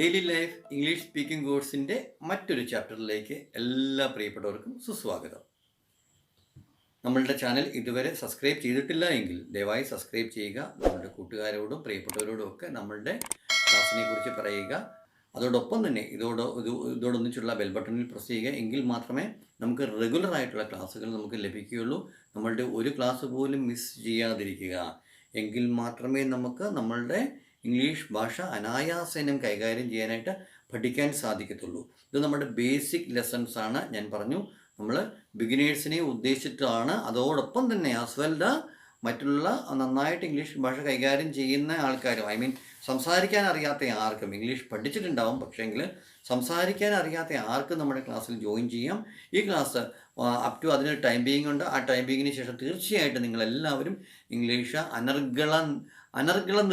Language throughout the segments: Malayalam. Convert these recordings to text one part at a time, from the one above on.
ഡെയിലി ലൈഫ് ഇംഗ്ലീഷ് സ്പീക്കിംഗ് കോഴ്സിൻ്റെ മറ്റൊരു ചാപ്റ്ററിലേക്ക് എല്ലാ പ്രിയപ്പെട്ടവർക്കും സുസ്വാഗതം. നമ്മളുടെ ചാനൽ ഇതുവരെ സബ്സ്ക്രൈബ് ചെയ്തിട്ടില്ല എങ്കിൽ ദയവായി സബ്സ്ക്രൈബ് ചെയ്യുക. നമ്മളുടെ കൂട്ടുകാരോടും പ്രിയപ്പെട്ടവരോടും ഒക്കെ നമ്മളുടെ ക്ലാസ്സിനെ കുറിച്ച് പറയുക. അതോടൊപ്പം തന്നെ ഇതോടൊന്നിച്ചുള്ള ബെൽ ബട്ടണിൽ പ്രസ് ചെയ്യുക. എങ്കിൽ മാത്രമേ നമുക്ക് റെഗുലർ ആയിട്ടുള്ള ക്ലാസ്സുകൾ നമുക്ക് ലഭിക്കുകയുള്ളൂ. നമ്മളുടെ ഒരു ക്ലാസ് പോലും മിസ് ചെയ്യാതിരിക്കുക. എങ്കിൽ മാത്രമേ നമുക്ക് നമ്മളുടെ ഇംഗ്ലീഷ് ഭാഷ അനായാസനം കൈകാര്യം ചെയ്യാനായിട്ട് പഠിക്കാൻ സാധിക്കത്തുള്ളൂ. ഇത് നമ്മുടെ ബേസിക് ലെസൺസ് ആണ്. ഞാൻ പറഞ്ഞു, നമ്മൾ ബിഗിനേഴ്സിനെ ഉദ്ദേശിച്ചിട്ടാണ്. അതോടൊപ്പം തന്നെ ആസ് വെൽ മറ്റുള്ള നന്നായിട്ട് ഇംഗ്ലീഷ് ഭാഷ കൈകാര്യം ചെയ്യുന്ന ആൾക്കാരും, സംസാരിക്കാൻ അറിയാത്ത ആർക്കും, ഇംഗ്ലീഷ് പഠിച്ചിട്ടുണ്ടാവും പക്ഷേങ്കിൽ സംസാരിക്കാൻ അറിയാത്ത ആർക്കും നമ്മുടെ ക്ലാസ്സിൽ ജോയിൻ ചെയ്യാം. ഈ ക്ലാസ് അപ് ടു അതിന് ടൈം ബീയിങ് ഉണ്ട്. ആ ടൈം ബീയിങ്ങിന് ശേഷം തീർച്ചയായിട്ടും നിങ്ങളെല്ലാവരും ഇംഗ്ലീഷ്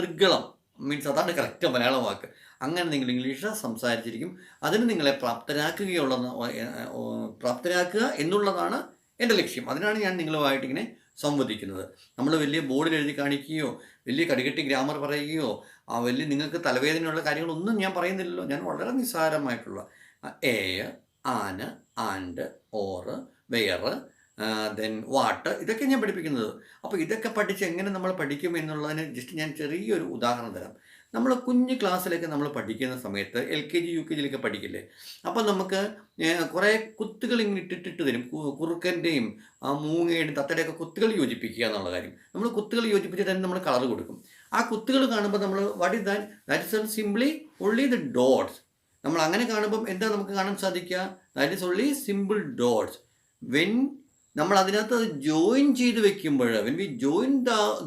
നിർഗളം മീൻസ് അതാണ് കറക്റ്റ് മലയാളം വാക്ക്. അങ്ങനെ നിങ്ങൾ ഇംഗ്ലീഷ് സംസാരിച്ചിരിക്കും. അതിന് നിങ്ങളെ പ്രാപ്തരാക്കുക എന്നുള്ളതാണ് എൻ്റെ ലക്ഷ്യം. അതിനാണ് ഞാൻ നിങ്ങളുമായിട്ട് ഇങ്ങനെ സംവദിക്കുന്നത്. നമ്മൾ വലിയ ബോർഡിൽ എഴുതി കാണിക്കുകയോ വലിയ കടികെട്ടി ഗ്രാമർ പറയുകയോ വലിയ നിങ്ങൾക്ക് തലവേദനയുള്ള കാര്യങ്ങളൊന്നും ഞാൻ പറയുന്നില്ലല്ലോ. ഞാൻ വളരെ നിസ്സാരമായിട്ടുള്ള എ, ആന്, ആൻഡ്, ഓറ്, വെയർ, ദെൻ വാട്ട്, ഇതൊക്കെ ഞാൻ പഠിപ്പിക്കുന്നത്. അപ്പോൾ ഇതൊക്കെ പഠിച്ച് എങ്ങനെ നമ്മൾ പഠിക്കും എന്നുള്ളതിന് ജസ്റ്റ് ഞാൻ ചെറിയൊരു ഉദാഹരണം തരാം. നമ്മൾ കുഞ്ഞ് ക്ലാസ്സിലൊക്കെ നമ്മൾ പഠിക്കുന്ന സമയത്ത് LKG UKG പഠിക്കില്ലേ, അപ്പോൾ നമുക്ക് കുറേ കുത്തുകൾ ഇങ്ങനെ ഇട്ടിട്ട് തരും. കുറുക്കൻ്റെയും മൂങ്ങയുടെയും തത്തയുടെയൊക്കെ കുത്തുകൾ യോജിപ്പിക്കുക എന്നുള്ള കാര്യം. നമ്മൾ കുത്തുകൾ യോജിപ്പിച്ചിട്ട് തന്നെ നമ്മൾ കളർ കൊടുക്കും. ആ കുത്തുകൾ കാണുമ്പോൾ നമ്മൾ what is that is simply only the dots. നമ്മൾ അങ്ങനെ കാണുമ്പം എന്താ നമുക്ക് കാണാൻ സാധിക്കുക? That is only simple dots. When നമ്മൾ അതിനകത്ത് അത് ജോയിൻ ചെയ്ത് വെക്കുമ്പോൾ, when we join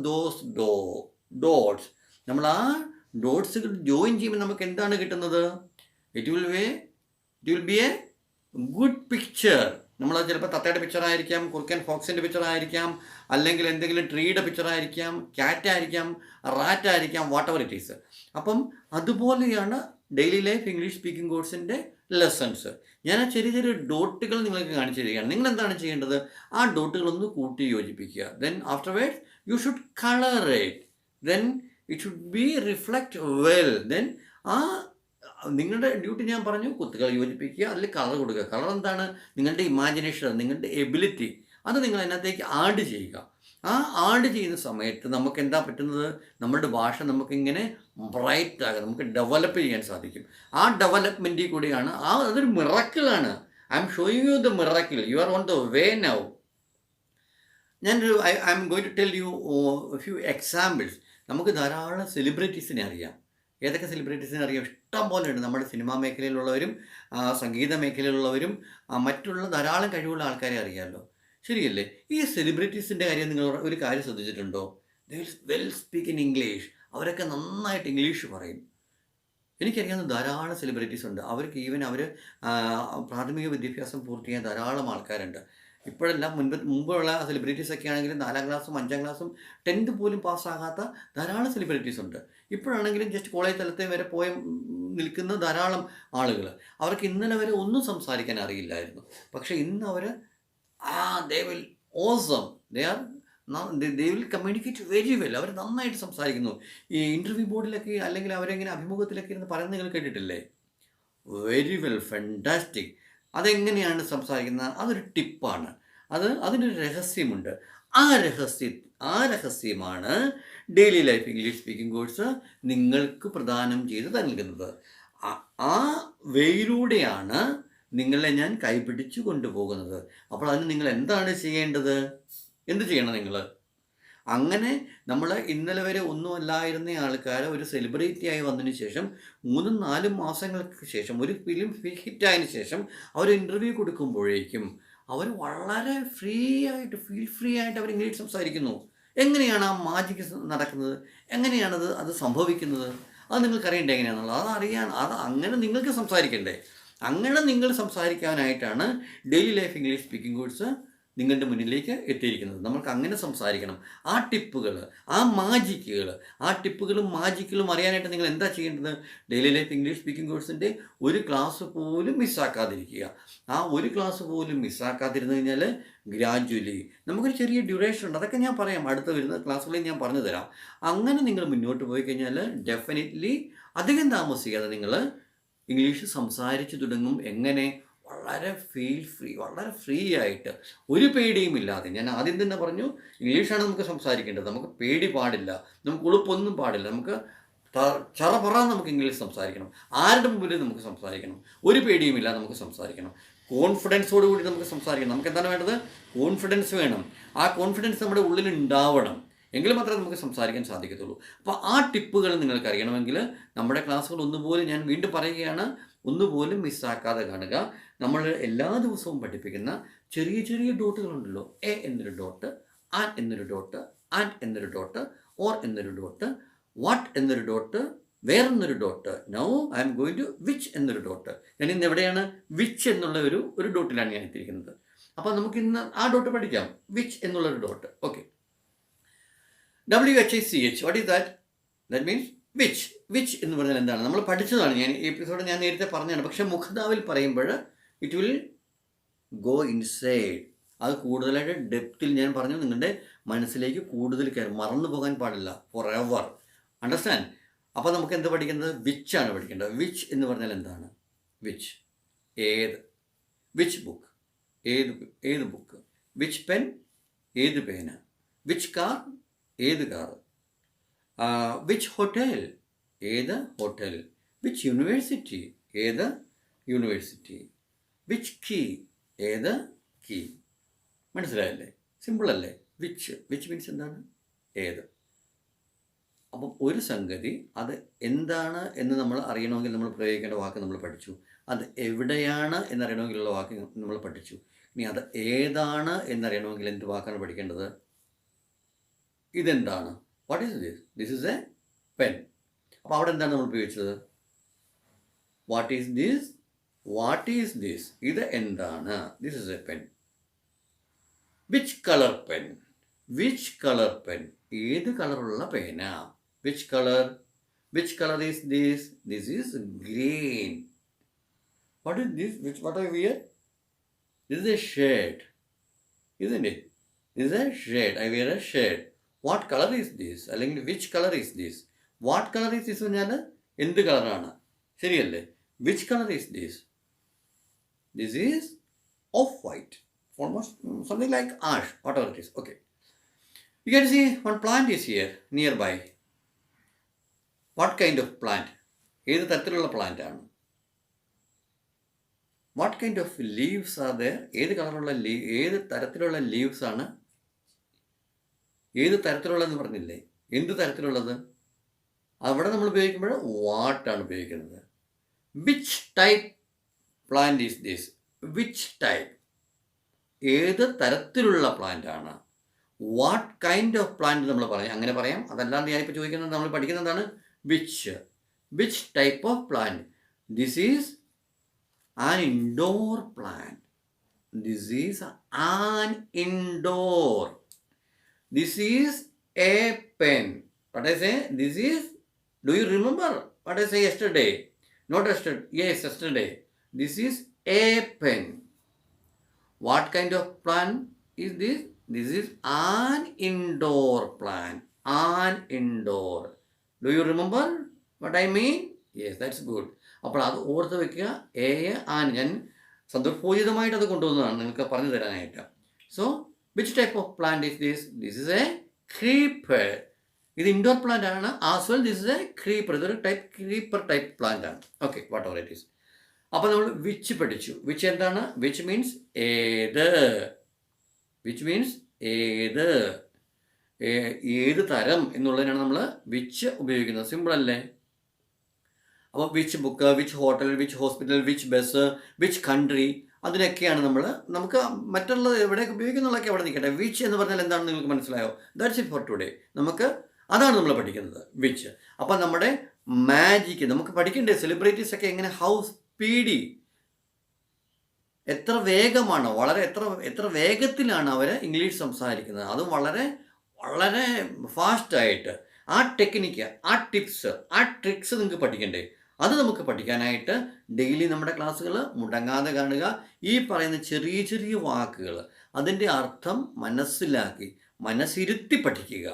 those dots, നമ്മൾ ആ ഡോട്ട്സുകൾ ജോയിൻ ചെയ്യുമ്പോൾ നമുക്ക് എന്താണ് കിട്ടുന്നത്? It will be A good picture. നമ്മളത് ചിലപ്പോൾ തത്തയുടെ പിക്ചറായിരിക്കാം, കുറുക്കൻ ഫോക്സിൻ്റെ പിക്ചറായിരിക്കാം, അല്ലെങ്കിൽ എന്തെങ്കിലും ട്രീയുടെ പിക്ചറായിരിക്കാം, ക്യാറ്റായിരിക്കാം, റാറ്റായിരിക്കാം, വാട്ട് എവർ ഇറ്റ് ഈസ്. അപ്പം അതുപോലെയാണ് ഡെയിലി ലൈഫ് ഇംഗ്ലീഷ് സ്പീക്കിംഗ് കോഴ്സിൻ്റെ ലെസൺസ്. ഞാൻ ആ ചെറിയ ചെറിയ ഡോട്ടുകൾ നിങ്ങൾക്ക് കാണിച്ചു തരികയാണ്. നിങ്ങൾ എന്താണ് ചെയ്യേണ്ടത്? ആ ഡോട്ടുകളൊന്ന് കൂട്ടി യോജിപ്പിക്കുക. Then afterwards you should colour it. Then it should be reflect well. Then ആ നിങ്ങളുടെ ഡ്യൂട്ടി ഞാൻ പറഞ്ഞു, കുത്തുകൾ യോജിപ്പിക്കുക, അതിൽ കളർ കൊടുക്കുക. കളർ എന്താണ്? നിങ്ങളുടെ ഇമാജിനേഷൻ, നിങ്ങളുടെ എബിലിറ്റി, അത് നിങ്ങൾ അതിനകത്തേക്ക് ആഡ് ചെയ്യുക. ആ ആഡ് ചെയ്യുന്ന സമയത്ത് നമുക്ക് എന്താ പറ്റുന്നത്? നമ്മുടെ ഭാഷ നമുക്കിങ്ങനെ ബ്രൈറ്റ് ആകും, നമുക്ക് ഡെവലപ്പ് ചെയ്യാൻ സാധിക്കും. ആ ഡെവലപ്മെൻറ്റിൽ കൂടിയാണ് അതൊരു മിറക്കിളാണ്. I'm showing you the miracle. You are on the way now. I'm going to tell you few examples. നമുക്ക് ധാരാളം സെലിബ്രിറ്റീസിനെ അറിയാം. ഏതൊക്കെ സെലിബ്രിറ്റീസിനെ അറിയാം? ഇഷ്ടം പോലെ ഉണ്ട്. നമ്മുടെ സിനിമാ മേഖലയിലുള്ളവരും സംഗീത മേഖലയിലുള്ളവരും മറ്റുള്ള ധാരാളം കഴിവുള്ള ആൾക്കാരെ അറിയാമല്ലോ, ശരിയല്ലേ? ഈ സെലിബ്രിറ്റീസിൻ്റെ കാര്യം നിങ്ങൾ ഒരു കാര്യം ശ്രദ്ധിച്ചിട്ടുണ്ടോ? They will well speak in English. അവരൊക്കെ നന്നായിട്ട് ഇംഗ്ലീഷ് പറയും. എനിക്കറിയാവുന്ന ധാരാളം സെലിബ്രിറ്റീസ് ഉണ്ട്. അവർക്ക് അവർ പ്രാഥമിക വിദ്യാഭ്യാസം പൂർത്തിയായ ധാരാളം ആൾക്കാരുണ്ട്. ഇപ്പോഴെല്ലാം മുമ്പുള്ള സെലിബ്രിറ്റീസൊക്കെ ആണെങ്കിലും 4ാം ക്ലാസ്സും 5ാം ക്ലാസ്സും 10th പോലും പാസ്സാകാത്ത ധാരാളം സെലിബ്രിറ്റീസ് ഉണ്ട്. ഇപ്പോഴാണെങ്കിലും ജസ്റ്റ് കോളേജ് തലത്തിൽ വരെ നിൽക്കുന്ന ധാരാളം ആളുകൾ. അവർക്ക് ഇന്നലെ വരെ ഒന്നും സംസാരിക്കാൻ അറിയില്ലായിരുന്നു. പക്ഷേ ഇന്ന് അവർ they will awesome. They will communicate very well. അവർ നന്നായിട്ട് സംസാരിക്കുന്നു. ഈ ഇൻ്റർവ്യൂ ബോർഡിലൊക്കെ അല്ലെങ്കിൽ അവരെങ്ങനെ അഭിമുഖത്തിലൊക്കെ ഇരുന്ന് പറയുന്നത് നിങ്ങൾ കേട്ടിട്ടില്ലേ? Very well, fantastic. അതെങ്ങനെയാണ് സംസാരിക്കുന്നത്? അതൊരു ടിപ്പാണ്. അതിനൊരു രഹസ്യമുണ്ട്. ആ രഹസ്യമാണ് daily life English speaking course നിങ്ങൾക്ക് പ്രദാനം ചെയ്ത് നൽകുന്നത്. ആ വേയിലൂടെയാണ് നിങ്ങളെ ഞാൻ കൈപിടിച്ചു കൊണ്ടുപോകുന്നത്. അപ്പോൾ അതിന് നിങ്ങൾ എന്താണ് ചെയ്യേണ്ടത്? എന്ത് ചെയ്യണം നിങ്ങൾ? അങ്ങനെ നമ്മൾ ഇന്നലെ വരെ ഒന്നും അല്ലായിരുന്ന ആൾക്കാർ ഒരു സെലിബ്രിറ്റിയായി വന്നതിന് ശേഷം 3-4 മാസങ്ങൾക്ക് ശേഷം ഒരു ഫിലിം ഹിറ്റായതിനു ശേഷം അവർ ഇൻ്റർവ്യൂ കൊടുക്കുമ്പോഴേക്കും അവർ വളരെ ഫീൽ ഫ്രീ ആയിട്ട് അവർ ഇംഗ്ലീഷ് സംസാരിക്കുന്നു. എങ്ങനെയാണ് ആ മാജിക് നടക്കുന്നത്? എങ്ങനെയാണത് സംഭവിക്കുന്നത്? അത് നിങ്ങൾക്കറിയണ്ടേ എങ്ങനെയാണെന്നുള്ളത്? അങ്ങനെ നിങ്ങൾക്ക് സംസാരിക്കണ്ടേ? അങ്ങനെ നിങ്ങൾ സംസാരിക്കാനായിട്ടാണ് daily life English speaking course നിങ്ങളുടെ മുന്നിലേക്ക് എത്തിയിരിക്കുന്നത്. നമുക്ക് അങ്ങനെ സംസാരിക്കണം. ആ ടിപ്പുകൾ, ആ ടിപ്പുകളും മാജിക്കുകളും അറിയാനായിട്ട് നിങ്ങൾ എന്താ ചെയ്യേണ്ടത്? ഡെയിലി ലൈഫ് ഇംഗ്ലീഷ് സ്പീക്കിംഗ് കോഴ്സിൻ്റെ ഒരു ക്ലാസ് പോലും മിസ്സാക്കാതിരിക്കുക. ആ ഒരു ക്ലാസ് പോലും മിസ്സാക്കാതിരുന്നു കഴിഞ്ഞാൽ ഗ്രാജുവലി നമുക്കൊരു ചെറിയ ഡ്യൂറേഷൻ ഉണ്ട്. അതൊക്കെ ഞാൻ പറയാം, അടുത്ത വരുന്ന ക്ലാസ്സുകളിൽ ഞാൻ പറഞ്ഞു തരാം. അങ്ങനെ നിങ്ങൾ മുന്നോട്ട് പോയി കഴിഞ്ഞാൽ ഡെഫിനറ്റ്ലി അധികം താമസിക്കാതെ നിങ്ങൾ ഇംഗ്ലീഷ് സംസാരിച്ചു തുടങ്ങും. എങ്ങനെ? വളരെ വളരെ ഫ്രീ ആയിട്ട്, ഒരു പേടിയും ഇല്ലാതെ. ഞാൻ ആദ്യം തന്നെ പറഞ്ഞു, ഇംഗ്ലീഷാണ് നമുക്ക് സംസാരിക്കേണ്ടത്. നമുക്ക് പേടി പാടില്ല, നമുക്ക് ഉളുപ്പൊന്നും പാടില്ല. നമുക്ക് ചറപറ നമുക്ക് ഇംഗ്ലീഷ് സംസാരിക്കണം. ആരുടെ മുമ്പിൽ നമുക്ക് സംസാരിക്കണം, ഒരു പേടിയുമില്ല നമുക്ക് സംസാരിക്കണം. കോൺഫിഡൻസോട് കൂടി നമുക്ക് സംസാരിക്കണം. നമുക്ക് എന്താണ് വേണ്ടത്? കോൺഫിഡൻസ് വേണം. ആ കോൺഫിഡൻസ് നമ്മുടെ ഉള്ളിൽ ഉണ്ടാവണം. എങ്കിൽ മാത്രമേ നമുക്ക് സംസാരിക്കാൻ സാധിക്കത്തുള്ളൂ. അപ്പോൾ ആ ടിപ്പുകൾ നിങ്ങൾക്ക് അറിയണമെങ്കിൽ നമ്മുടെ ക്ലാസ്സുകൾ ഒന്നുപോലും, ഞാൻ വീണ്ടും പറയുകയാണ്, ഒന്നുപോലും മിസ്സാക്കാതെ കാണുക. നമ്മൾ എല്ലാ ദിവസവും പഠിപ്പിക്കുന്ന ചെറിയ ചെറിയ ഡോട്ടുകളുണ്ടല്ലോ. എ എന്നൊരു ഡോട്ട്, ആൻ എന്നൊരു ഡോട്ട്, ആൻഡ് എന്നൊരു ഡോട്ട്, ഓർ എന്നൊരു ഡോട്ട്, വാട്ട് എന്നൊരു ഡോട്ട്, വേറൊന്നൊരു dot. Now I'm going to which എന്നൊരു ഡോട്ട്. ഞാൻ ഇന്ന് എവിടെയാണ്? വിച്ച് എന്നുള്ള ഒരു ഡോട്ടിലാണ് ഞാൻ എത്തിയിരിക്കുന്നത്. അപ്പോൾ നമുക്ക് ഇന്ന് ആ ഡോട്ട് പഠിക്കാം. വിച്ച് എന്നുള്ളൊരു dot. Okay. WHICH, what is that? That means which. Which എന്ന് പറഞ്ഞാൽ എന്താണ്? നമ്മൾ പഠിച്ചതാണ്. ഞാൻ ഈ എപ്പിസോഡ് ഞാൻ നേരത്തെ പറഞ്ഞതാണ്. പക്ഷേ മുഖതാവിൽ പറയുമ്പോൾ ഇറ്റ് വിൽ ഗോ ഇൻസൈഡ്. അത് കൂടുതലായിട്ട് ഡെപ്തിൽ ഞാൻ പറഞ്ഞു, നിങ്ങളുടെ മനസ്സിലേക്ക് കൂടുതൽ കയറും. മറന്നു പോകാൻ പാടില്ല, ഫോർ എവർ. അണ്ടർസ്റ്റാൻഡ്? അപ്പോൾ നമുക്ക് എന്താ പഠിക്കുന്നത്? വിച്ചാണ് പഠിക്കേണ്ടത്. വിച്ച് എന്ന് പറഞ്ഞാൽ എന്താണ്? വിച്ച്, ഏത്. വിച്ച് ബുക്ക്, ഏത് ബുക്ക്. വിച്ച് പെൻ, ഏത് പേന. വിച്ച് കാർ, ഏത് കാർ. വിച്ച് ഹോട്ടൽ, ഏത് ഹോട്ടൽ. വിച്ച് യൂണിവേഴ്സിറ്റി, ഏത് യൂണിവേഴ്സിറ്റി. വിച്ച് കീ, ഏത് കീ. മനസ്സിലായല്ലേ? സിമ്പിളല്ലേ? വിച്ച് മീൻസ് എന്താണ്? ഏത്. അപ്പം ഒരു സംഗതി അത് എന്താണ് എന്ന് നമ്മൾ അറിയണമെങ്കിൽ നമ്മൾ പ്രയോഗിക്കേണ്ട വാക്ക് നമ്മൾ പഠിച്ചു. അത് എവിടെയാണ് എന്നറിയണമെങ്കിലുള്ള വാക്ക് നമ്മൾ പഠിച്ചു. ഇനി അത് ഏതാണ് എന്നറിയണമെങ്കിൽ എന്ത് വാക്കാണ് പഠിക്കേണ്ടത്? ഇതെന്താണ്? What is this? This is A pen. അപ്പോൾ അവിടെ എന്താണ് നമ്മൾ ഉപയോഗിച്ചത്? What is this? What is this? ഇത് എന്താണ്? This is A pen. Which colour pen? Which colour pen? ഏത് കളറുള്ള പേന. Which colour? Which colour is this? This is green. What is this? What I wear? This is a shirt, isn't it? This is a shirt. I wear a shirt. What color is this? അല്ലെങ്കിൽ which color is this? What color is this പറഞ്ഞാൽ എന്ത് കളറാണ്? ശരിയല്ലേ? Which color is this? This is off-white. Almost something like ash, whatever it is. Okay. You can see one plant is here nearby. What kind of plant? ഏത് തരത്തിലുള്ള പ്ലാന്റ് ആണ്? What kind of leaves are there? ഏത് കളറുള്ള ഏത് തരത്തിലുള്ള ലീവ്സ് ആണ്? ഏത് തരത്തിലുള്ളതെന്ന് പറഞ്ഞില്ലേ? എന്ത് തരത്തിലുള്ളത്? അവിടെ നമ്മൾ ഉപയോഗിക്കുമ്പോൾ വാട്ടാണ് ഉപയോഗിക്കുന്നത്. Which type plant is this? Which type? ഏത് തരത്തിലുള്ള പ്ലാന്റ് ആണ്? വാട്ട് കൈൻഡ് ഓഫ് പ്ലാന്റ് നമ്മൾ പറയാം, അങ്ങനെ പറയാം. അതല്ലാണ്ട് ഞാനിപ്പോൾ ചോദിക്കുന്നത്, നമ്മൾ പഠിക്കുന്നതാണ് which. Which type of plant? This is an indoor plant. This is an indoor. This is a pen. What I say? This is, do you remember what I say yesterday? Not yesterday. Yes, yesterday. This is a pen. What kind of plant is this? This is an indoor plant. An indoor. Do you remember what I mean? Yes, that's good. അപ്പോൾ അത് ഓർത്ത് വയ്ക്കുക. ആൻ. ഞാൻ സന്ദർഭോചിതമായിട്ട് അത് കൊണ്ടുവന്നതാണ് നിങ്ങൾക്ക് പറഞ്ഞു തരാനായിട്ട്. So which type of plant is this? This is A creeper. ഇത് ഇൻഡോർ പ്ലാന്റ് ആണ്. As well this is A creeper. ഇതൊരു ക്രീപ്പർ ടൈപ്പ് പ്ലാന്റ് ആണ്. Okay, what ever it is. അപ്പോൾ നമ്മൾ വിച്ച് പഠിച്ചു. വിച്ച് എന്താണ്? വിച്ച് മീൻസ് ഏത്. വിച്ച് മീൻസ് ഏത്. ഏത് തരം എന്നുള്ളതിനാണ് നമ്മൾ വിച്ച് ഉപയോഗിക്കുന്നത്. സിമ്പിൾ അല്ലേ? അപ്പോൾ which book, which hotel, which hospital, which bus, which country, അതിനൊക്കെയാണ് നമുക്ക് മറ്റുള്ളത് എവിടെയൊക്കെ ഉപയോഗിക്കുന്നുള്ളതൊക്കെ അവിടെ നിൽക്കട്ടെ. വിച്ച് എന്ന് പറഞ്ഞാൽ എന്താണെന്ന് നിങ്ങൾക്ക് മനസ്സിലായോ? That's it for today. നമുക്ക് അതാണ് നമ്മൾ പഠിക്കുന്നത്, വിച്ച്. അപ്പോൾ നമ്മുടെ മാജിക്ക് നമുക്ക് പഠിക്കേണ്ടത് സെലിബ്രിറ്റീസ് ഒക്കെ എങ്ങനെ, ഹൗ സ്പീഡി, എത്ര വേഗമാണ്, എത്ര വേഗത്തിലാണ് അവർ ഇംഗ്ലീഷ് സംസാരിക്കുന്നത്. അതും വളരെ വളരെ ഫാസ്റ്റായിട്ട്. ആ ടെക്നിക്ക്, ആ ടിപ്സ്, ആ ട്രിക്സ് നിങ്ങൾക്ക് പഠിക്കണ്ടേ? അത് നമുക്ക് പഠിക്കാനായിട്ട് ഡെയിലി നമ്മുടെ ക്ലാസ്സുകൾ മുടങ്ങാതെ കാണുക. ഈ പറയുന്ന ചെറിയ ചെറിയ വാക്കുകൾ, അതിൻ്റെ അർത്ഥം മനസ്സിലാക്കി മനസ്സിരുത്തി പഠിക്കുക.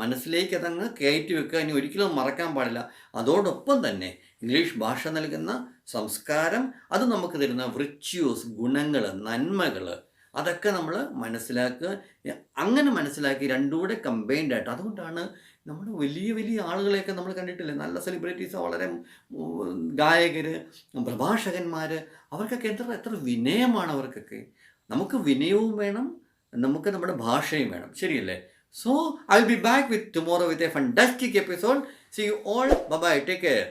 മനസ്സിലേക്ക് അതങ്ങ് കയറ്റി വെക്കുക. ഇനി ഒരിക്കലും മറക്കാൻ പാടില്ല. അതോടൊപ്പം തന്നെ ഇംഗ്ലീഷ് ഭാഷ നൽകുന്ന സംസ്കാരം, അത് നമുക്ക് തരുന്ന വിർച്യൂസ്, ഗുണങ്ങൾ, നന്മകൾ, അതൊക്കെ നമ്മൾ മനസ്സിലാക്കുക. അങ്ങനെ മനസ്സിലാക്കി രണ്ടും കൂടെ കമ്പൈൻഡ് ആയിട്ട്, അതുകൊണ്ടാണ് നമ്മുടെ വലിയ വലിയ ആളുകളെയൊക്കെ നമ്മൾ കണ്ടിട്ടില്ലേ, നല്ല സെലിബ്രിറ്റീസ്, വളരെ ഗായകർ, പ്രഭാഷകന്മാർ, അവർക്കൊക്കെ എത്ര വിനയമാണ് അവർക്കൊക്കെ. നമുക്ക് വിനയവും വേണം, നമുക്ക് നമ്മുടെ ഭാഷയും വേണം, ശരിയല്ലേ? So I will be back with tomorrow with a fantastic episode. See you all. Bye bye. Take care.